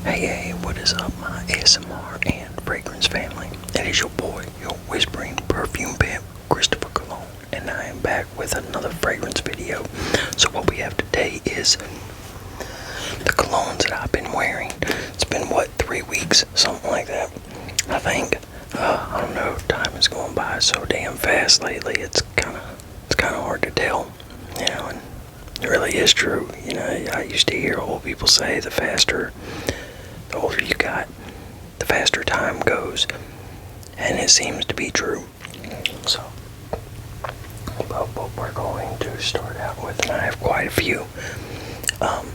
Hey, what is up, my ASMR and fragrance family? It is your boy, your whispering perfume pimp, Christopher Cologne, and I am back with another fragrance video. So what we have today is the colognes that I've been wearing. It's been, 3 weeks? Something like that, I think. I don't know, time is going by so damn fast lately, it's kinda hard to tell, and it really is true. I used to hear old people say the older you got, the faster time goes, and it seems to be true. So, but what we're going to start out with, and I have quite a few, but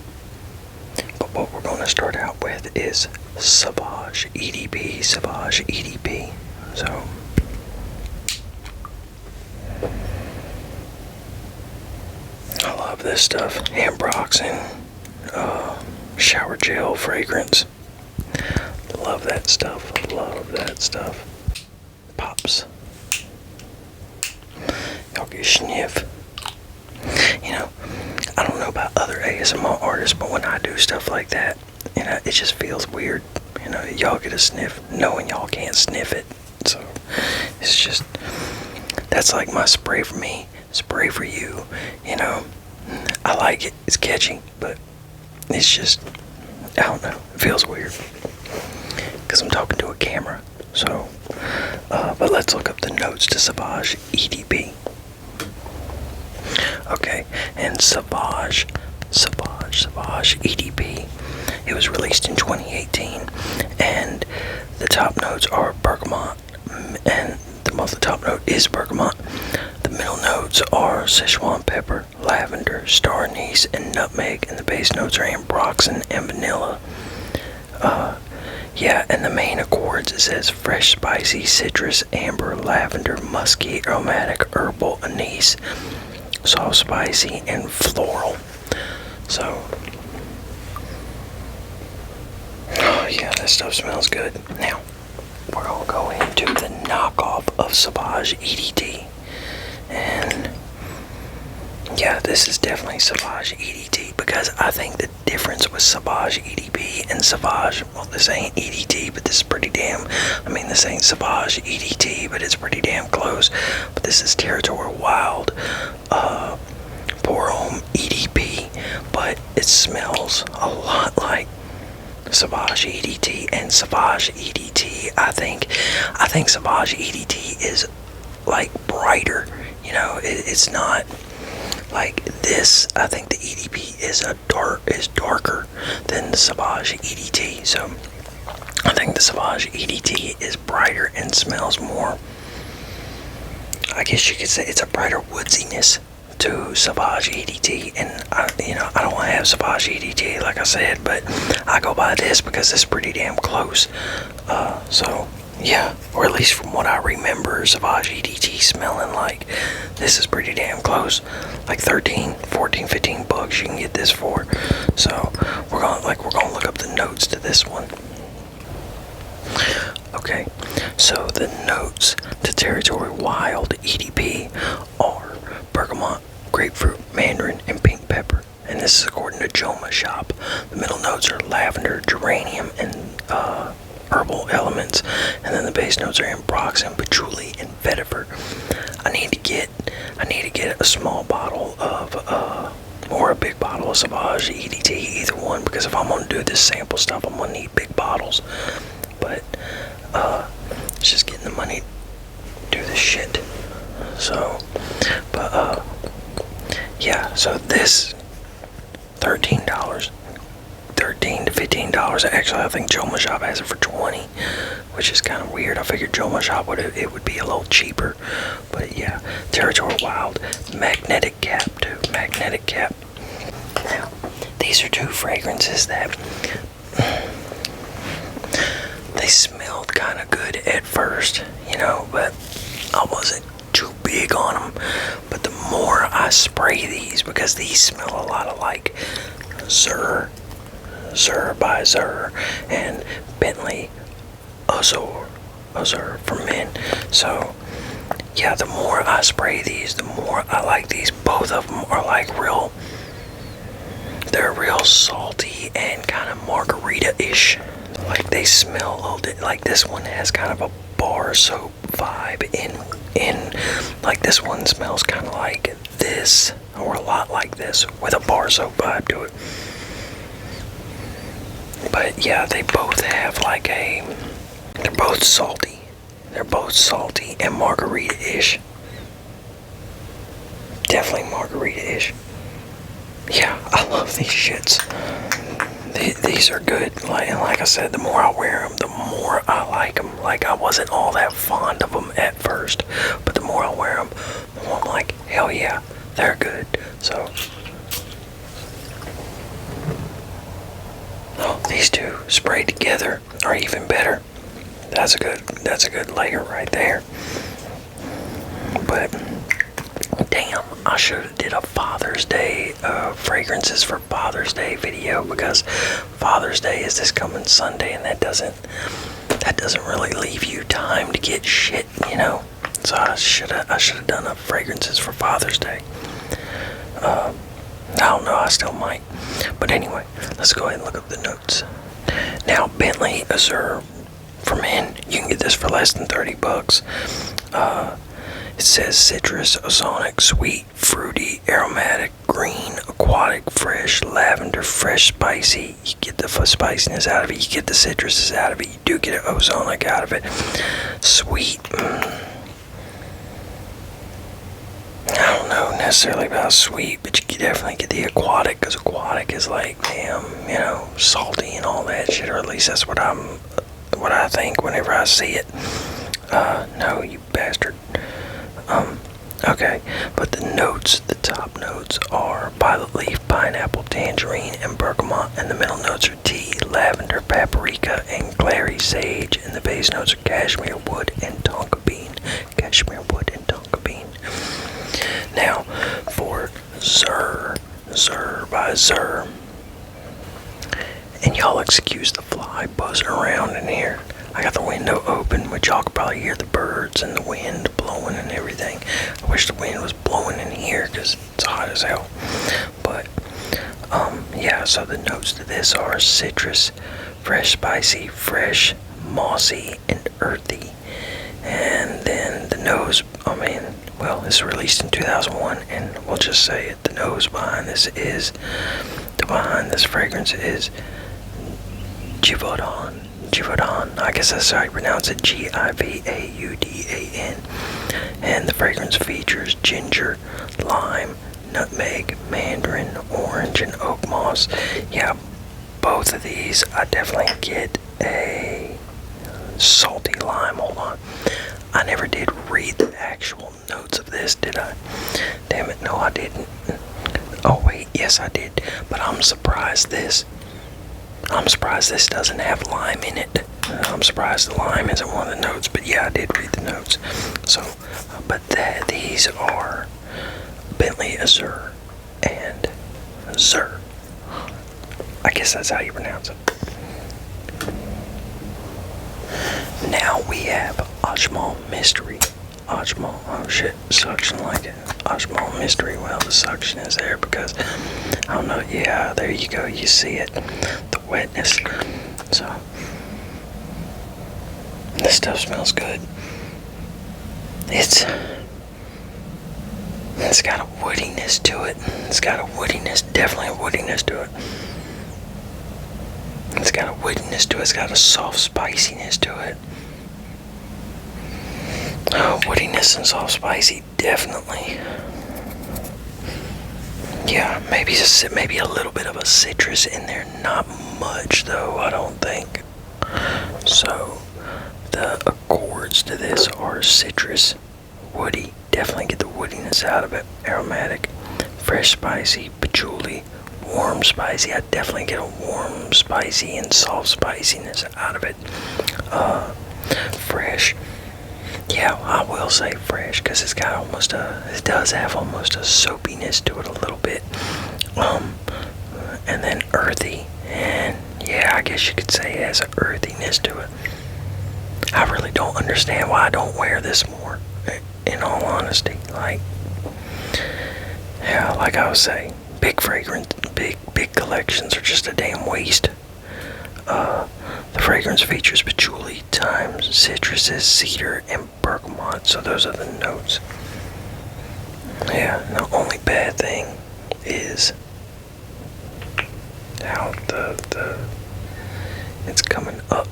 what we're going to start out with is Sauvage EDP, So, I love this stuff. Ambroxan, shower gel fragrance. Love that stuff. Pops. Y'all get sniff. I don't know about other ASMR artists, but when I do stuff like that, it just feels weird. Y'all get a sniff knowing y'all can't sniff it. So, it's just, that's like my spray for me, spray for you. I like it. It's catchy, but it's just, I don't know. It feels weird because I'm talking to a camera. So, but let's look up the notes to Sauvage EDP. Okay, and Sauvage EDP. It was released in 2018, and the top notes are bergamot, and the top note is bergamot. The middle notes are Szechuan pepper, lavender, star anise, and nutmeg, and the base notes are ambroxan and vanilla. And the main accords, it says fresh, spicy, citrus, amber, lavender, musky, aromatic, herbal, anise, soft, spicy, and floral. So, that stuff smells good. Now, we're gonna go into the knockoff of Sauvage EDT, and this is definitely Sauvage EDT, because I think the difference with Sauvage EDP and Sauvage, well, this ain't EDT, but this is pretty damn, this ain't Sauvage EDT, but it's pretty damn close. But this is Territory Wild Pour Homme EDP, but it smells a lot like Sauvage EDT. And Sauvage EDT, I think Sauvage EDT is like brighter. It's not like this. I think the EDP is darker than the Sauvage EDT. So I think the Sauvage EDT is brighter and smells more, I guess you could say it's a brighter woodsiness to Sauvage EDT. And I don't want to have Sauvage EDT, like I said, but I go by this because it's pretty damn close. Or at least from what I remember, Sauvage EDT smelling like, this is pretty damn close. Like 13, 14, 15 bucks you can get this for. So we're gonna look up the notes to this one. Okay, so the notes to Territory Wild EDP are bergamot, grapefruit, mandarin, and pink pepper. And this is according to Joma Shop. The middle notes are lavender, geranium, and herbal elements. And then the base notes are ambroxan, patchouli, and vetiver. I need to get a small bottle of or a big bottle of Sauvage EDT, either one, because if I'm gonna do this sample stuff, I'm gonna need big bottles. But it's just getting the money to do this shit. So, but so this $13, $13 to $15. Actually, I think Joma Shop has it for $20, which is kind of weird. I figured Joma Shop would be a little cheaper. But yeah, Territory Wild, magnetic cap too, magnetic cap. Now, these are two fragrances that they smelled kind of good at first, but I wasn't too big on them. But the more I spray these, because these smell a lot of like Zur by Zur, and Bentley Azur for men. So the more I spray these, the more I like these. Both of them are like they're real salty and kind of margarita margarita-ish. Like they smell a little bit, like this one has kind of a bar soap vibe in like this one smells kind of like this, or a lot like this, with a bar soap vibe to it. But yeah, they both have like they're both salty. They're both salty and margarita-ish. Definitely margarita-ish. Yeah, I love these shits. These are good. Like I said, the more I wear them, the more I like them. Like, I wasn't all that fond of them at first, but the more I wear them, the more I'm like, hell yeah, they're good. So, oh, these two sprayed together are even better. That's a good layer right there. But damn, I should have did a Father's Day fragrances for Father's Day video, because Father's Day is this coming Sunday, and that doesn't really leave you time to get shit, you know. So I should have done a fragrances for Father's Day. I don't know, I still might. But anyway, let's go ahead and look up the notes. Now, Bentley Azure for men, you can get this for less than $30. It says citrus, ozonic, sweet, fruity, aromatic, green, aquatic, fresh, lavender, fresh, spicy. You get the spiciness out of it. You get the citruses out of it. You do get an ozonic out of it. Sweet. I don't know necessarily about sweet, but you can definitely get the aquatic, because aquatic is like, damn, you know, salty and all that shit, or at least that's what I think whenever I see it. No, you bastard. Okay, but the notes, the top notes are violet leaf, pineapple, tangerine, and bergamot, and the middle notes are tea, lavender, paprika, and clary sage, and the base notes are cashmere wood and tonka bean. Cashmere wood and tonka bean. Now, for Zur by Zur, and y'all excuse the fly buzzing around in here. I got the window open, which y'all could probably hear the birds and the wind blowing and everything. I wish the wind was blowing in here, because it's hot as hell. But, yeah, so the notes to this are citrus, fresh, spicy, fresh, mossy, and earthy. And then the nose, well, it's released in 2001, and we'll just say it. The nose behind this fragrance is Givaudan. I guess that's how you pronounce it, Givaudan. And the fragrance features ginger, lime, nutmeg, mandarin, orange, and oak moss. Yeah, both of these, I definitely get a salty lime. Hold on. I never did read the actual notes of this, did I? Damn it, no I didn't. Oh wait, yes I did. But I'm surprised this doesn't have lime in it. I'm surprised the lime isn't one of the notes, but yeah, I did read the notes. So, but these are Bentley Azure and Zur. I guess that's how you pronounce it. Now we have Ajmal Mystery. Ajmal, oh shit, suction like it. Ajmal Mystery, well, the suction is there because, I don't know, yeah, there you go, you see it, the wetness. So, this stuff smells good. It's got a woodiness to it. It's got a woodiness, definitely a woodiness to it. It's got a woodiness to it. It's got a soft spiciness to it. Oh, woodiness and soft spicy, definitely. Yeah, maybe a little bit of a citrus in there. Not much, though, I don't think. So, the accords to this are citrus, woody. Definitely get the woodiness out of it. Aromatic, fresh, spicy, patchouli, warm, spicy. I definitely get a warm, spicy, and soft spiciness out of it. Fresh. Yeah, I will say fresh, because it does have almost a soapiness to it a little bit. And then earthy, and yeah, I guess you could say it has an earthiness to it. I really don't understand why I don't wear this more, in all honesty. Like, yeah, like I was saying, big fragrance, big collections are just a damn waste. The fragrance features patchouli, thyme, citruses, cedar, and bergamot. So those are the notes. Yeah, the only bad thing is how it's coming up.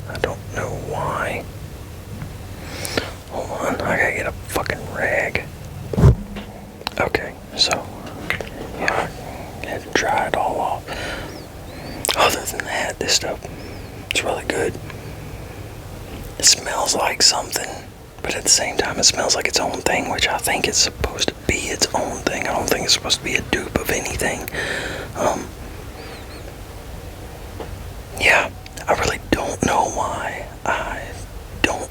I don't know why. Hold on, I gotta get a fucking rag. Okay, so yeah, I had to dry it all off. Other than that, this stuff is really good. It smells like something, but at the same time it smells like its own thing, which I think it's supposed to be its own thing. I don't think it's supposed to be a dupe of anything. Yeah, I really don't know why I don't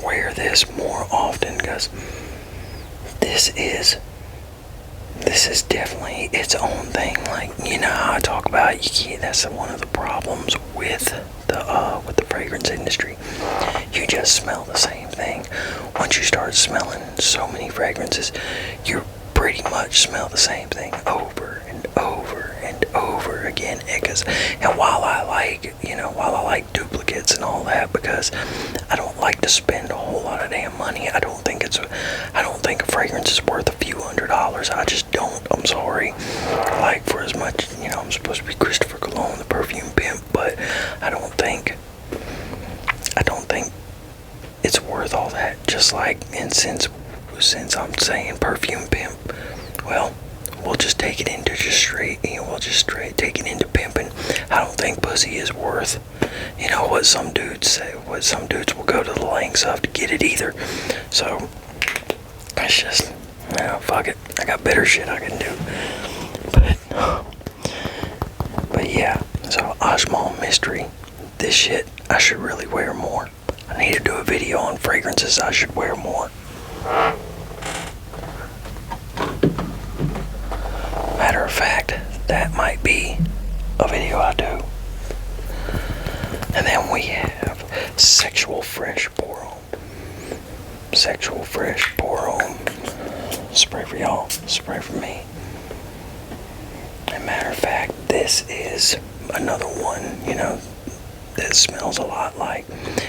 wear this more often, because this is definitely its own thing. Like, you know how I talk about you can't, that's one of the problems with the fragrance industry. You just smell the same thing. Once you start smelling so many fragrances, you pretty much smell the same thing over and over and over again. And while I like duplicates and all that, because I don't like to spend a whole lot of damn money. I don't think a fragrance is worth a few $100s. I just don't. I'm sorry. Like, for as much, I'm supposed to be Christopher Cologne, the perfume pimp, but I don't think it's worth all that. Just like, and since I'm saying perfume pimp, well, we'll just take it into take it into pimping. I don't think pussy is worth, what some dudes say, what some dudes will go to the lengths of to get it either. So, it's just, fuck it. I got better shit I can do. But yeah, so Ashmal Mystery, this shit, I should really wear more. I need to do a video on fragrances I should wear more. Matter of fact, that might be a video I do. And then we have Sexual Fresh Pour On. Sexual Fresh Pour On. Spray for y'all, spray for me. And matter of fact, this is another one, that smells a lot like,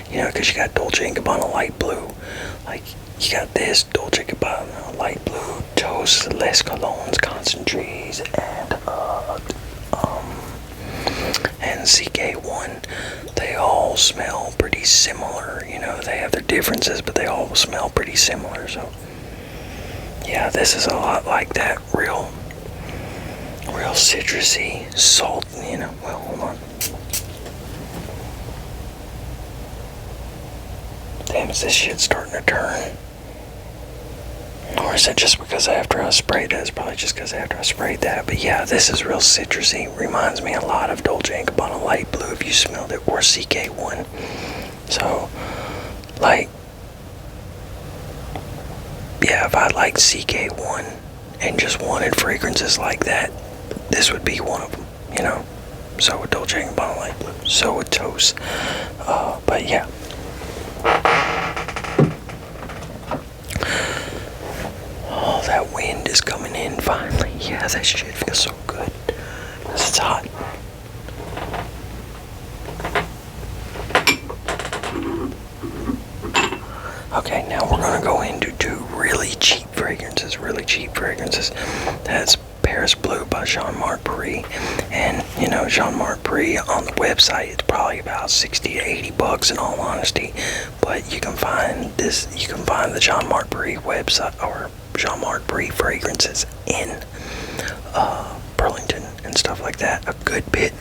because you got Dolce & Gabbana Light Blue. Like, you got this Dolce & Gabbana Light Blue, Toast, Les Colognes, Concentrates, and CK1. They all smell pretty similar. They have their differences, but they all smell pretty similar. So, yeah, this is a lot like that. Real citrusy, salt. Well, hold on. Damn, is this shit starting to turn? Or is it just because after I sprayed that? It's probably just because after I sprayed that. But yeah, this is real citrusy. Reminds me a lot of Dolce & Gabbana Light Blue, if you smelled it, or CK1. So, like, yeah, if I liked CK1 and just wanted fragrances like that, this would be one of them, So would Dolce & Gabbana Light Blue. So would Toast. But yeah. Oh, that wind is coming in finally. Yeah, that shit feels so good. Because it's hot. Okay, now we're going to go into two really cheap fragrances. That's Paris Blue by Jean-Marc Paris. And, Jean-Marc Paris on the website, it's probably about 60 to 80 bucks in all honesty. But you can find the Jean-Marc Paris website, or Jean-Marc Paris fragrances in Burlington and stuff like that, a good bit.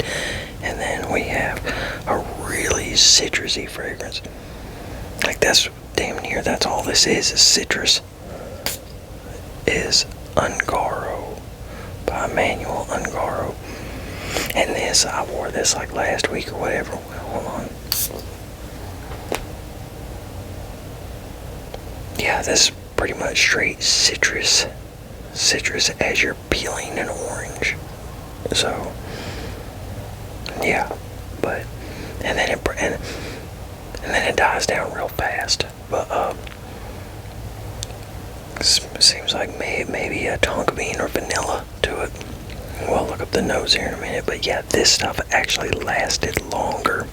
And then we have a really citrusy fragrance. Like, that's damn near, that's all this is citrus. Is Ungaro by Emmanuel Ungaro. And this, I wore this like last week or whatever. Well, hold on. Yeah, this is pretty much straight citrus as you're peeling an orange. So, yeah, but, and then it dies down real fast. But seems like maybe a tonka bean or vanilla to it. We'll look up the notes here in a minute, but yeah, this stuff actually lasted longer.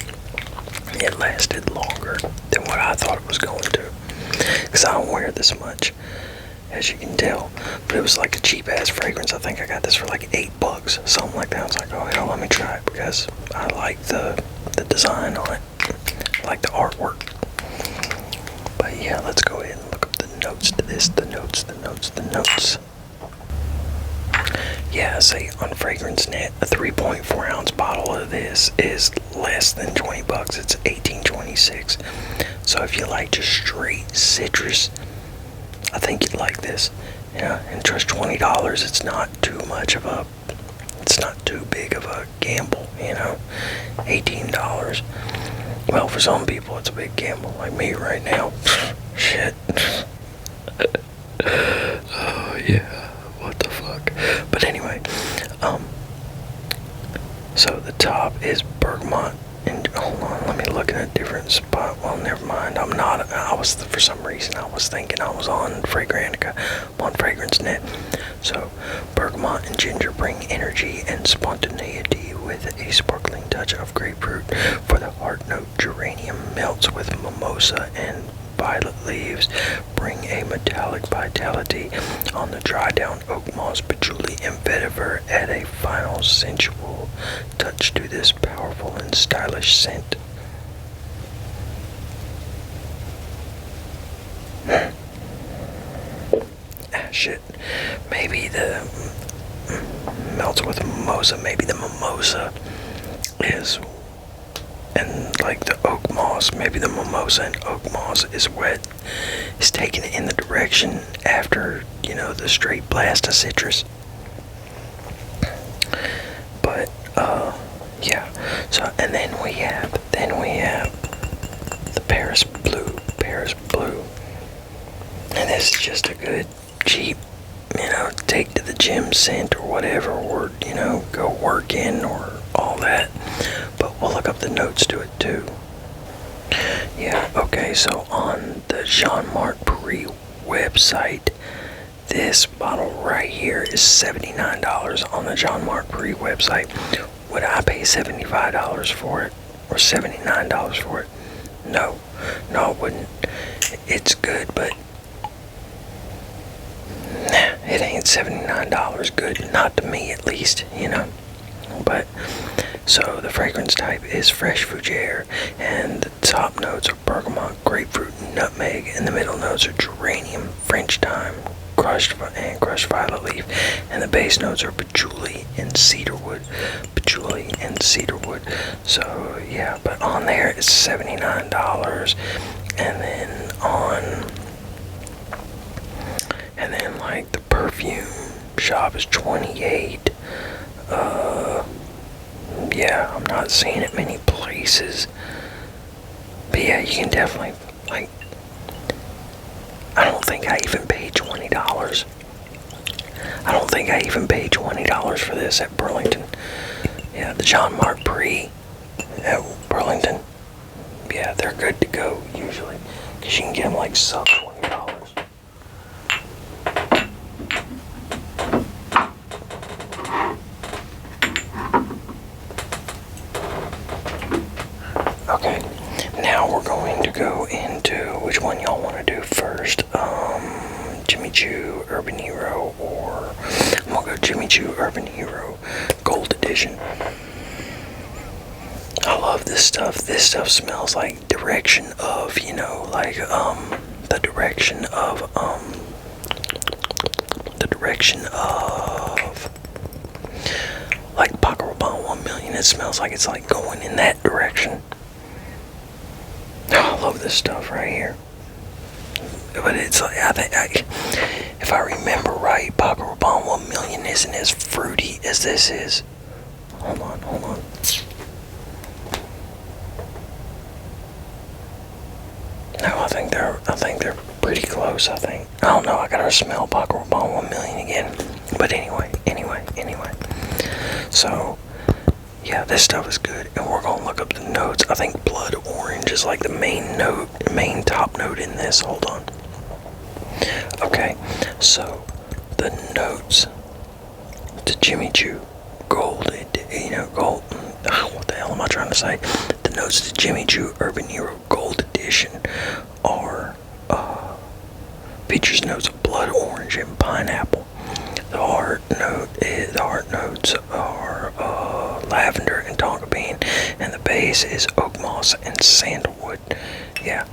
It lasted longer than what I thought it was going to, because I don't wear this much, as you can tell. But it was like a cheap ass fragrance. I think I got this for like $8, something like that. I was like, oh hell, let me try it, because I like the design on it. I like the artwork. But yeah, let's go ahead and look up the notes to this. The notes. Yeah, say on FragranceNet, a 3.4 ounce bottle of this is less than $20. It's $18.26. So if you like just straight citrus, I think you'd like this. Yeah, and just $20, it's not too big of a gamble, you know. $18. Well, for some people it's a big gamble, like me right now. Shit. Oh yeah, what the fuck. But anyway, so the top is bergamot, and hold on, let me look at a different spot. Well, never mind, for some reason I was thinking I was on Fragrantica. I'm on FragranceNet. So bergamot and ginger bring energy and spontaneity with a sparkling touch of grapefruit. For the heart note, geranium melts with mimosa and violet leaves bring a metallic vitality. On the dry down, oak moss, patchouli, and vetiver add a final sensual touch to this powerful and stylish scent. Shit. Maybe the melts with mimosa. Maybe the mimosa is, and like the oak moss, maybe the mimosa and oak moss is what is taking it in the direction after, you know, the straight blast of citrus. But yeah. So and then we have the Paris Blue. And this is just a good cheap, you know, take to the gym scent or whatever, or, you know, go work in or all that. But we'll look up the notes to it too. Yeah, okay, so on the Jean-Marc Paris website, this bottle right here is $79 on the Jean-Marc Paris website. Would I pay $75 for it or $79 for it? No, I wouldn't. It's good, but it ain't $79 good, not to me at least, you know. But so the fragrance type is fresh fougere, and the top notes are bergamot, grapefruit, and nutmeg, and the middle notes are geranium, French thyme, crushed violet leaf, and the base notes are patchouli and cedarwood. So yeah, but on there it's $79, and then like the perfume shop is $28. Yeah, I'm not seeing it many places. But yeah, you can definitely, like, I don't think I even paid $20. I don't think I even paid $20 for this at Burlington. Yeah, the Jean-Marc Paris at Burlington. Yeah, they're good to go usually, because you can get them like sub $20. Okay, now we're going to go into which one y'all want to do first. Jimmy Choo Urban Hero, or I'm gonna go Jimmy Choo Urban Hero Gold Edition. I love this stuff. This stuff smells like direction of, you know, like the direction of like Paco Rabanne 1 Million. It smells like it's like going in that direction. Oh, I love this stuff right here. But it's like, if I remember right, Paco Rabanne 1 Million isn't as fruity as this is. Hold on. No, I think they're pretty close. I don't know. I gotta smell Paco Rabanne 1 Million again. But anyway. So yeah, this stuff is good, and we're gonna look up the notes. I think blood orange is like the main top note in this. Hold on. Okay, so the notes to Jimmy Choo gold, gold. What the hell am I trying to say? The notes of the Jimmy Choo Urban Hero Gold Edition are features notes of blood orange and pineapple. The heart notes are lavender and tonka bean, and the base is oak moss and sandalwood. Yeah,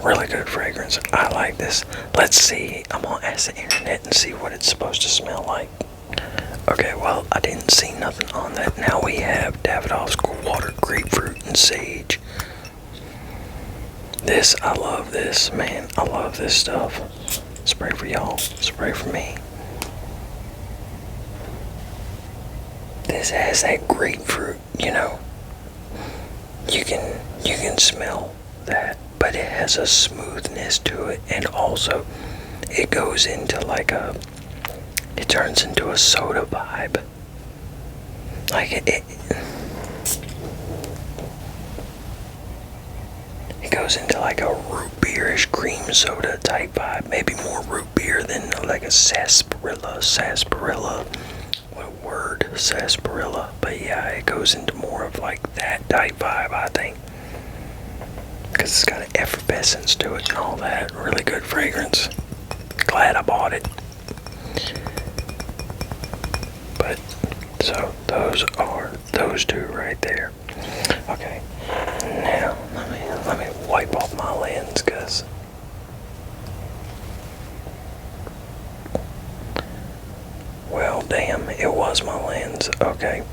really good fragrance. I like this. Let's see. I'm gonna ask the internet and see what it's supposed to smell like. Okay, well, I didn't see nothing on that. Now we have Davidoff's Cool Water, Grapefruit, and Sage. This, I love this, man. I love this stuff. Spray for y'all, spray for me. This has that grapefruit, you know. You can smell that, but it has a smoothness to it, and also it goes into like it turns into a soda vibe. Like it goes into like a root beerish cream soda type vibe. Maybe more root beer than like a sarsaparilla. What a word, sarsaparilla. But yeah, it goes into more of like that type vibe, I think. Because it's got an effervescence to it and all that. Really good fragrance. Glad I bought it. But, so those are those two right there. Okay, now let me wipe off my lens, cause well, damn, it was my lens. Okay,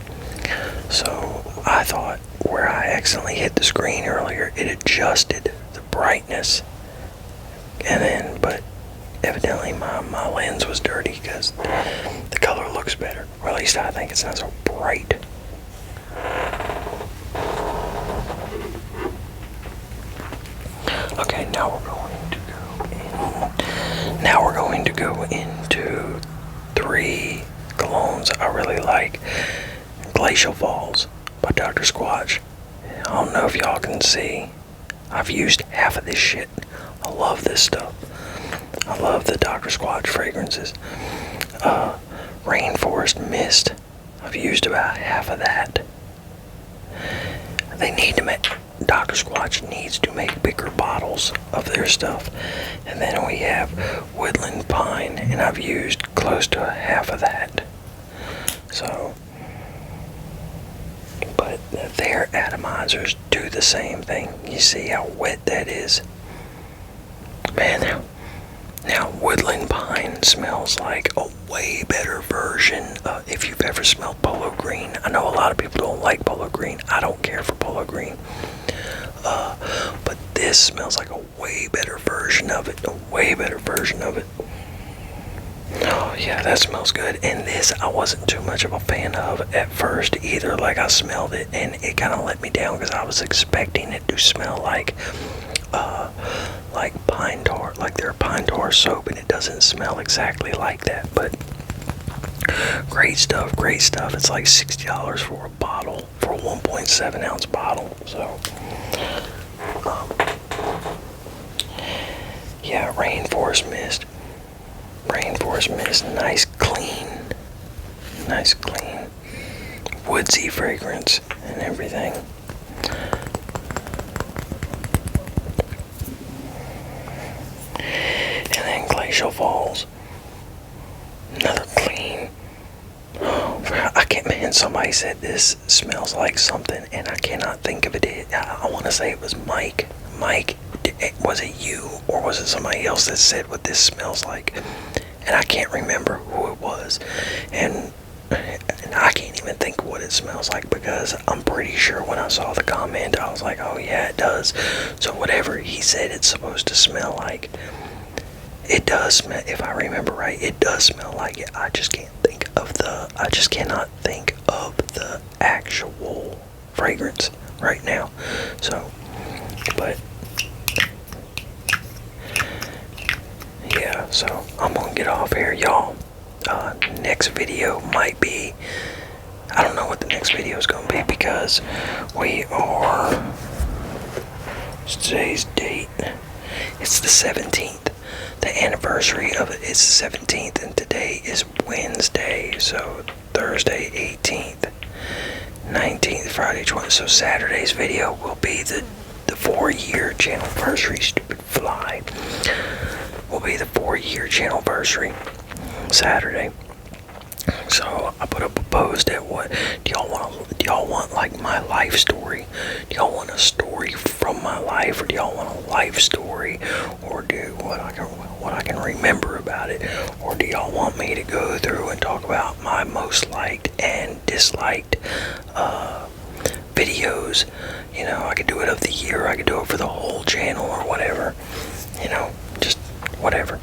so I thought where I accidentally hit the screen earlier, it adjusted the brightness, and then, but evidently my lens was dirty because the color looks better, or at least I think it's not so bright. Okay, now we're going to go into 3 colognes I really like. Glacial Falls by Dr. Squatch. I don't know if y'all can see. I've used half of this shit. I love this stuff. I love the Dr. Squatch fragrances. Rainforest Mist. I've used about half of that. They need to make, Dr. Squatch needs to make bigger bottles of their stuff. And then we have Woodland Pine, and I've used close to half of that. So, but their atomizers do the same thing. You see how wet that is? Man, now Woodland Pine smells like a way better version of, if you've ever smelled Polo Green. I know a lot of people don't like Polo Green. I don't care for Polo Green. But this smells like a way better version of it. A way better version of it. Oh yeah, that smells good. And this I wasn't too much of a fan of at first either. Like, I smelled it and it kind of let me down because I was expecting it to smell like pine tar, like their pine tar soap, and it doesn't smell exactly like that. But great stuff, great stuff. It's like $60 for a bottle, for a 1.7 ounce bottle. So yeah, Rainforest Mist, nice clean woodsy fragrance and everything. And then Glacial Falls, another clean. I can't, man, somebody said this smells like something, and I cannot think of it. I want to say it was Mike. Mike, was it you, or was it somebody else that said what this smells like? And I can't remember who it was. And I can't even think what it smells like, because I'm pretty sure when I saw the comment, I was like, oh yeah, it does. So whatever he said it's supposed to smell like, it does smell, if I remember right, it does smell like it. I just cannot think of the actual fragrance right now. So, but yeah, so I'm gonna get off here, y'all. Next video might be, I don't know what the next video is gonna be, because we are, today's date, it's the 17th. The anniversary of it is the 17th, and today is Wednesday, so Thursday 18th, 19th, Friday 20th. So Saturday's video will be the 4-year channel anniversary. Stupid fly. Will be the 4-year channel anniversary Saturday. So I put up a post at what do y'all want like my life story? Do y'all want a story from my life, or do y'all want a life story, or do what I can remember about it, or do y'all want me to go through and talk about my most liked and disliked videos? You know, I could do it of the year, I could do it for the whole channel or whatever. You know, just whatever.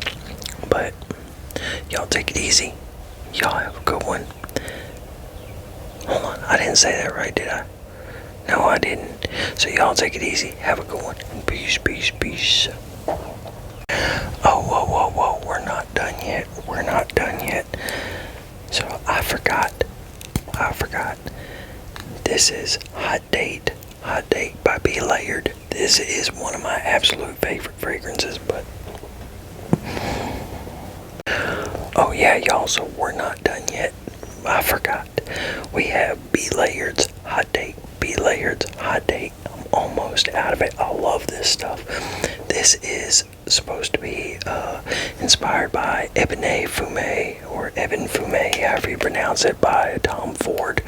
But y'all take it easy. Y'all have a good one. Hold on, I didn't say that right, did I? No, I didn't. So y'all take it easy. Have a good one. Peace, peace, peace. Oh, whoa. We're not done yet. We're not done yet. So I forgot. This is Hot Date by Be Layered. This is one of my absolute favorite fragrances, but oh yeah, y'all, so we're not done yet. I forgot. We have Be Layered's Hot Date. Be Layered's Hot Date. I'm almost out of it. I love this stuff. This is supposed to be inspired by Ebony Fume, or Evan Fume, however you pronounce it, by Tom Ford.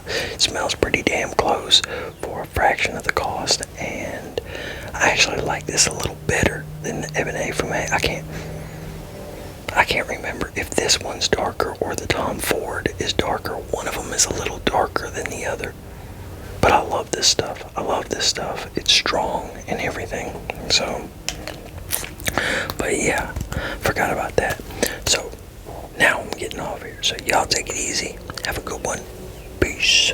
It smells pretty damn close for a fraction of the cost, and I actually like this a little better than the Ebony Fume. I can't remember if this one's darker or the Tom Ford is darker. One of them is a little darker than the other. But I love this stuff. It's strong and everything. So, but yeah, forgot about that. So, now I'm getting off here. So y'all take it easy. Have a good one. Peace.